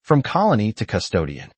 From colony to custodian.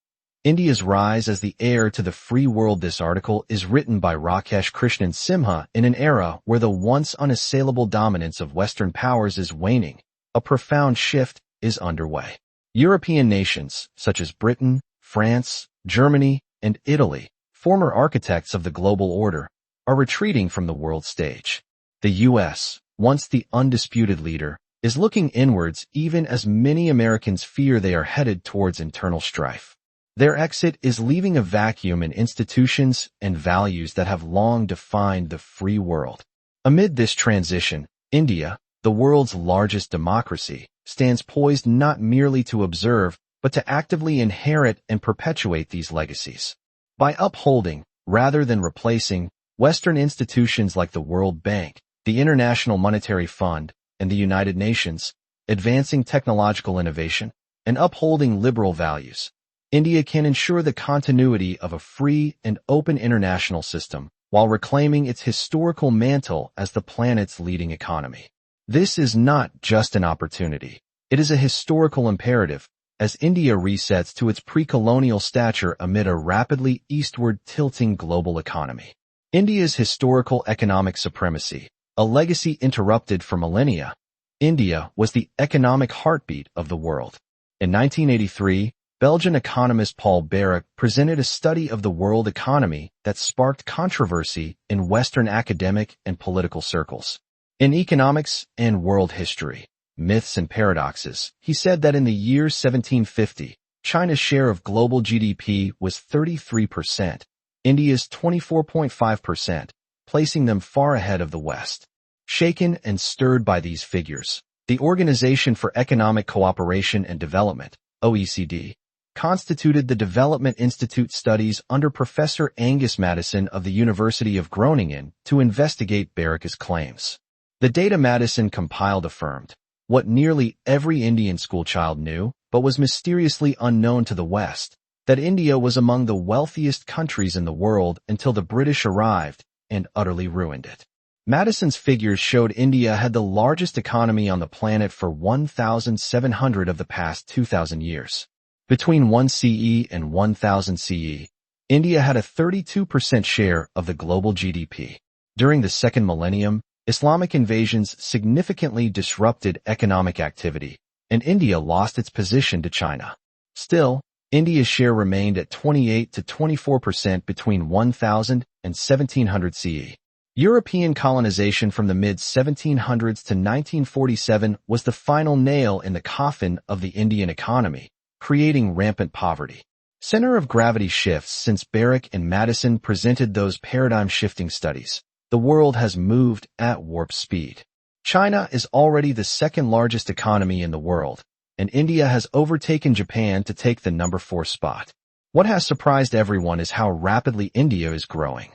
India's rise as the heir to the free world. This article is written by Rakesh Krishnan Simha in an era where the once unassailable dominance of Western powers is waning. A profound shift is underway. European nations, such as Britain, France, Germany, and Italy, former architects of the global order, are retreating from the world stage. The U.S., once the undisputed leader, is looking inwards even as many Americans fear they are headed towards internal strife. Their exit is leaving a vacuum in institutions and values that have long defined the free world. Amid this transition, India, the world's largest democracy, stands poised not merely to observe, but to actively inherit and perpetuate these legacies. By upholding, rather than replacing, Western institutions like the World Bank, the International Monetary Fund, and the United Nations, advancing technological innovation, and upholding liberal values, India can ensure the continuity of a free and open international system while reclaiming its historical mantle as the planet's leading economy. This is not just an opportunity. It is a historical imperative as India resets to its pre-colonial stature amid a rapidly eastward tilting global economy. India's historical economic supremacy, a legacy interrupted for millennia. India was the economic heartbeat of the world. In 1983, Belgian economist Paul Barak presented a study of the world economy that sparked controversy in Western academic and political circles. In Economics and World History, Myths and Paradoxes, he said that in the year 1750, China's share of global GDP was 33%, India's 24.5%, placing them far ahead of the West. Shaken and stirred by these figures, the Organization for Economic Cooperation and Development, OECD, constituted the Development Institute studies under Professor Angus Maddison of the University of Groningen to investigate Barak's claims. The data Maddison compiled affirmed what nearly every Indian schoolchild knew, but was mysteriously unknown to the West, that India was among the wealthiest countries in the world until the British arrived and utterly ruined it. Maddison's figures showed India had the largest economy on the planet for 1,700 of the past 2,000 years. Between 1 CE and 1000 CE, India had a 32% share of the global GDP. During the second millennium, Islamic invasions significantly disrupted economic activity, and India lost its position to China. Still, India's share remained at 28 to 24% between 1000 and 1700 CE. European colonization from the mid-1700s to 1947 was the final nail in the coffin of the Indian economy, creating rampant poverty. Center of gravity shifts. Since Barak and Maddison presented those paradigm-shifting studies, the world has moved at warp speed. China is already the second largest economy in the world, and India has overtaken Japan to take the number 4 spot. What has surprised everyone is how rapidly India is growing.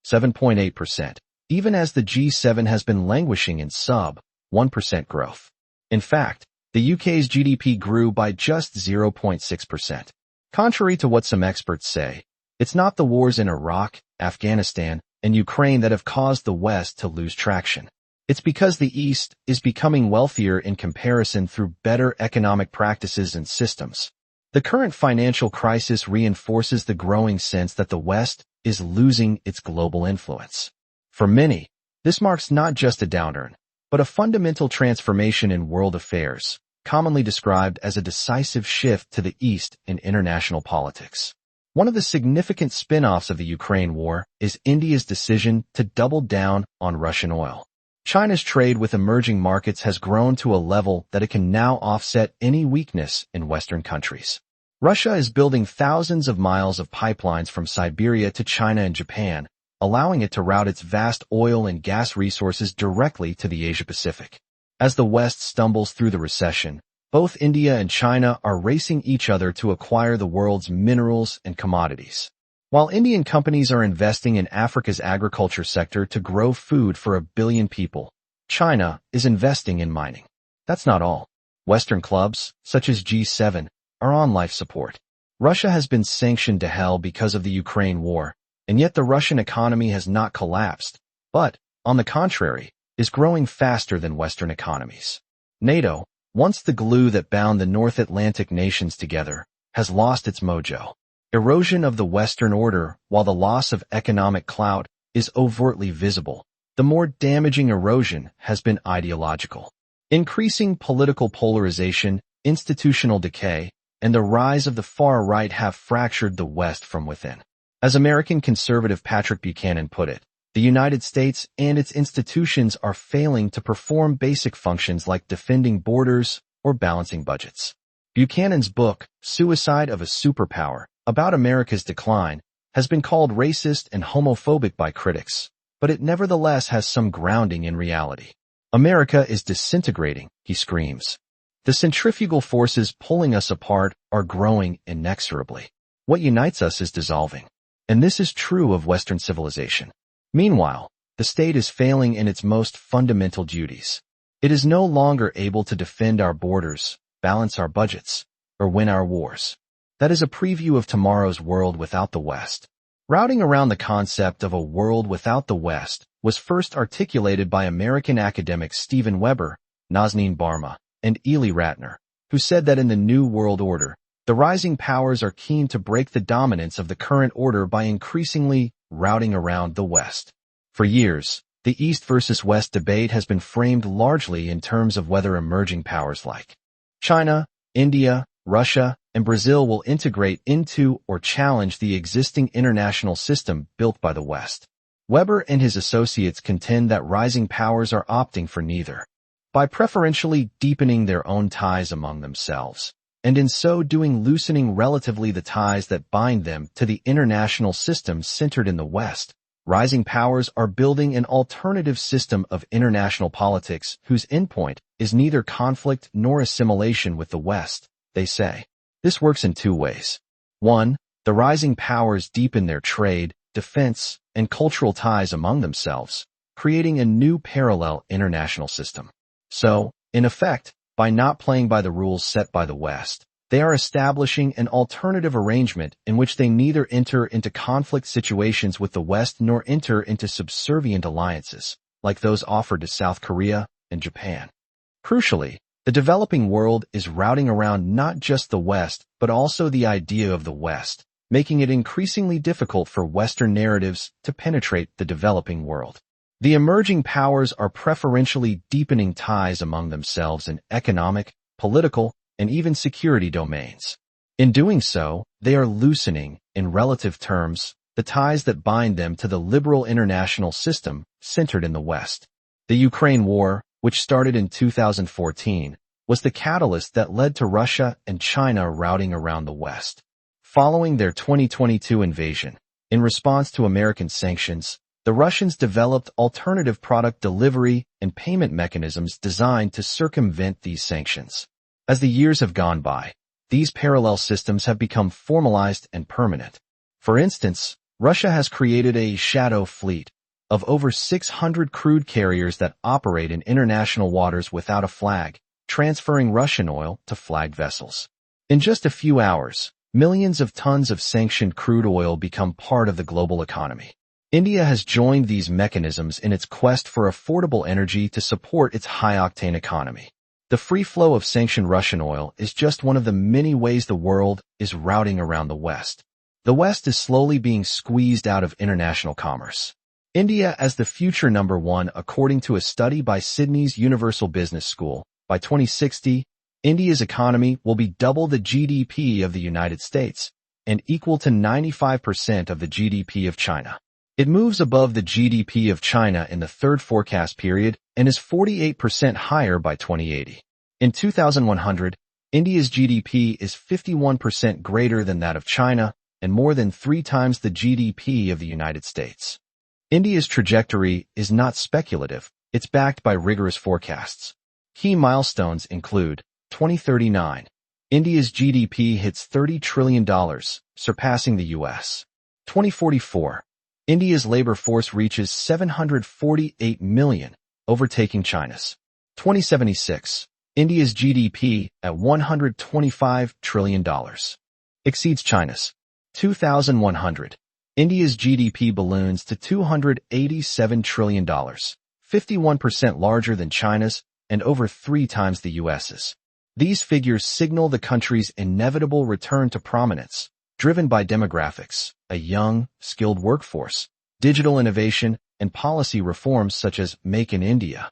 7.8%, even as the G7 has been languishing in sub-1% growth. In fact, the UK's GDP grew by just 0.6%. Contrary to what some experts say, it's not the wars in Iraq, Afghanistan, and Ukraine that have caused the West to lose traction. It's because the East is becoming wealthier in comparison through better economic practices and systems. The current financial crisis reinforces the growing sense that the West is losing its global influence. For many, this marks not just a downturn, but a fundamental transformation in world affairs, commonly described as a decisive shift to the East in international politics. One of the significant spin-offs of the Ukraine war is India's decision to double down on Russian oil. China's trade with emerging markets has grown to a level that it can now offset any weakness in Western countries. Russia is building thousands of miles of pipelines from Siberia to China and Japan, allowing it to route its vast oil and gas resources directly to the Asia-Pacific. As the West stumbles through the recession, both India and China are racing each other to acquire the world's minerals and commodities. While Indian companies are investing in Africa's agriculture sector to grow food for 1 billion people, China is investing in mining. That's not all. Western clubs, such as G7, are on life support. Russia has been sanctioned to hell because of the Ukraine war, and yet the Russian economy has not collapsed, but, on the contrary, is growing faster than Western economies. NATO, once the glue that bound the North Atlantic nations together, has lost its mojo. Erosion of the Western order, while the loss of economic clout is overtly visible, the more damaging erosion has been ideological. Increasing political polarization, institutional decay, and the rise of the far right have fractured the West from within. As American conservative Patrick Buchanan put it, the United States and its institutions are failing to perform basic functions like defending borders or balancing budgets. Buchanan's book, Suicide of a Superpower, about America's decline, has been called racist and homophobic by critics, but it nevertheless has some grounding in reality. America is disintegrating, he screams. The centrifugal forces pulling us apart are growing inexorably. What unites us is dissolving. And this is true of Western civilization. Meanwhile, the state is failing in its most fundamental duties. It is no longer able to defend our borders, balance our budgets, or win our wars. That is a preview of tomorrow's world without the West. Routing around the concept of a world without the West was first articulated by American academics Stephen Weber, Nazanin Barma, and Ely Ratner, who said that in the New World Order, the rising powers are keen to break the dominance of the current order by increasingly routing around the West. For years, the East versus West debate has been framed largely in terms of whether emerging powers like China, India, Russia, and Brazil will integrate into or challenge the existing international system built by the West. Weber and his associates contend that rising powers are opting for neither, by preferentially deepening their own ties among themselves, and in so doing loosening relatively the ties that bind them to the international system centered in the West. Rising powers are building an alternative system of international politics whose endpoint is neither conflict nor assimilation with the West, they say. This works in two ways. 1. The rising powers deepen their trade, defense, and cultural ties among themselves, creating a new parallel international system. So, in effect, by not playing by the rules set by the West, they are establishing an alternative arrangement in which they neither enter into conflict situations with the West nor enter into subservient alliances, like those offered to South Korea and Japan. Crucially, the developing world is routing around not just the West, but also the idea of the West, making it increasingly difficult for Western narratives to penetrate the developing world. The emerging powers are preferentially deepening ties among themselves in economic, political, and even security domains. In doing so, they are loosening, in relative terms, the ties that bind them to the liberal international system centered in the West. The Ukraine war, which started in 2014, was the catalyst that led to Russia and China routing around the West. Following their 2022 invasion, in response to American sanctions, the Russians developed alternative product delivery and payment mechanisms designed to circumvent these sanctions. As the years have gone by, these parallel systems have become formalized and permanent. For instance, Russia has created a shadow fleet of over 600 crude carriers that operate in international waters without a flag, transferring Russian oil to flagged vessels. In just a few hours, millions of tons of sanctioned crude oil become part of the global economy. India has joined these mechanisms in its quest for affordable energy to support its high-octane economy. The free flow of sanctioned Russian oil is just one of the many ways the world is routing around the West. The West is slowly being squeezed out of international commerce. India as the future number one according to a study by Sydney's Universal Business School. By 2060, India's economy will be double the GDP of the United States and equal to 95% of the GDP of China. It moves above the GDP of China in the third forecast period and is 48% higher by 2080. In 2100, India's GDP is 51% greater than that of China and more than 3 times the GDP of the United States. India's trajectory is not speculative, it's backed by rigorous forecasts. Key milestones include 2039. India's GDP hits $30 trillion, surpassing the U.S. 2044. India's labor force reaches 748 million, overtaking China's. 2076. India's GDP at $125 trillion. Exceeds China's. 2100. India's GDP balloons to $287 trillion, 51% larger than China's and over 3 times the U.S.'s. These figures signal the country's inevitable return to prominence, driven by demographics, a young, skilled workforce, digital innovation, and policy reforms such as Make in India.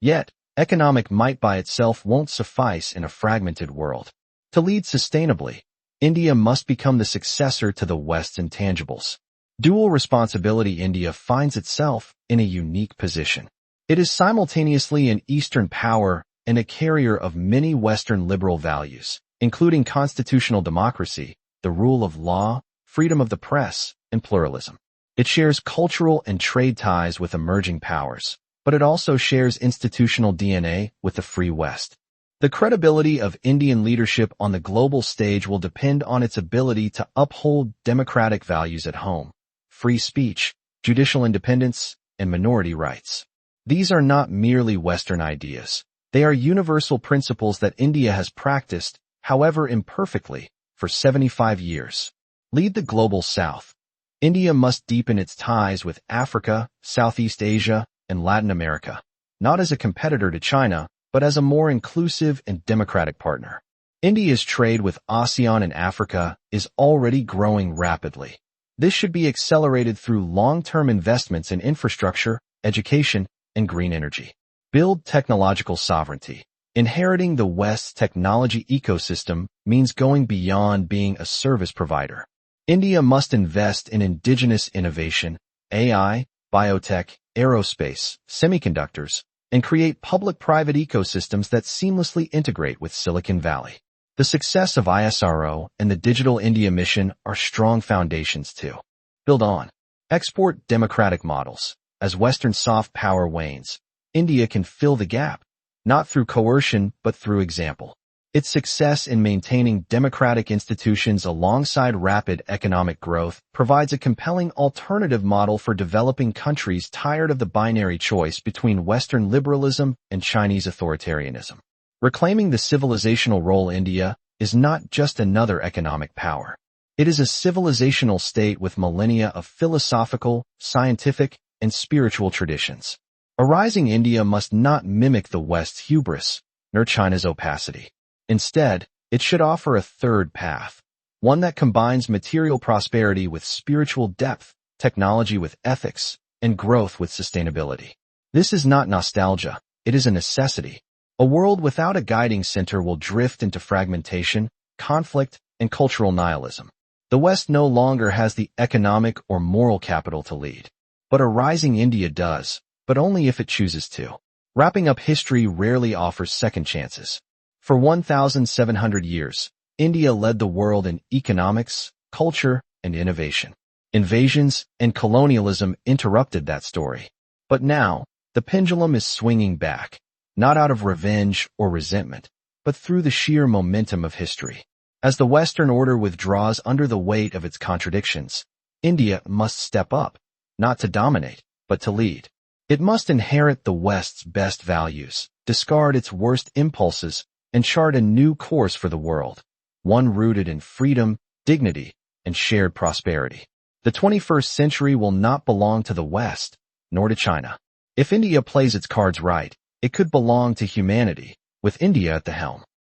Yet, economic might by itself won't suffice in a fragmented world. To lead sustainably, India must become the successor to the West's intangibles. Dual responsibility. India finds itself in a unique position. It is simultaneously an Eastern power and a carrier of many Western liberal values, including constitutional democracy, the rule of law, freedom of the press, and pluralism. It shares cultural and trade ties with emerging powers, but it also shares institutional DNA with the Free West. The credibility of Indian leadership on the global stage will depend on its ability to uphold democratic values at home: free speech, judicial independence, and minority rights. These are not merely Western ideas. They are universal principles that India has practiced, however imperfectly, for 75 years. Lead the global South. India must deepen its ties with Africa, Southeast Asia, and Latin America, not as a competitor to China, but as a more inclusive and democratic partner. India's trade with ASEAN and Africa is already growing rapidly. This should be accelerated through long-term investments in infrastructure, education, and green energy. Build technological sovereignty. Inheriting the West's technology ecosystem means going beyond being a service provider. India must invest in indigenous innovation, AI, biotech, aerospace, semiconductors, and create public-private ecosystems that seamlessly integrate with Silicon Valley. The success of ISRO and the Digital India mission are strong foundations to build on. Export democratic models. As Western soft power wanes, India can fill the gap, not through coercion but through example. Its success in maintaining democratic institutions alongside rapid economic growth provides a compelling alternative model for developing countries tired of the binary choice between Western liberalism and Chinese authoritarianism. Reclaiming the civilizational role. India is not just another economic power. It is a civilizational state with millennia of philosophical, scientific, and spiritual traditions. A rising India must not mimic the West's hubris, nor China's opacity. Instead, it should offer a third path, one that combines material prosperity with spiritual depth, technology with ethics, and growth with sustainability. This is not nostalgia, it is a necessity. A world without a guiding center will drift into fragmentation, conflict, and cultural nihilism. The West no longer has the economic or moral capital to lead. But a rising India does, but only if it chooses to. Wrapping up. History rarely offers second chances. For 1,700 years, India led the world in economics, culture, and innovation. Invasions and colonialism interrupted that story. But now, the pendulum is swinging back, not out of revenge or resentment, but through the sheer momentum of history. As the Western order withdraws under the weight of its contradictions, India must step up, not to dominate, but to lead. It must inherit the West's best values, discard its worst impulses, and chart a new course for the world, one rooted in freedom, dignity, and shared prosperity. The 21st century will not belong to the West, nor to China. If India plays its cards right, it could belong to humanity, with India at the helm.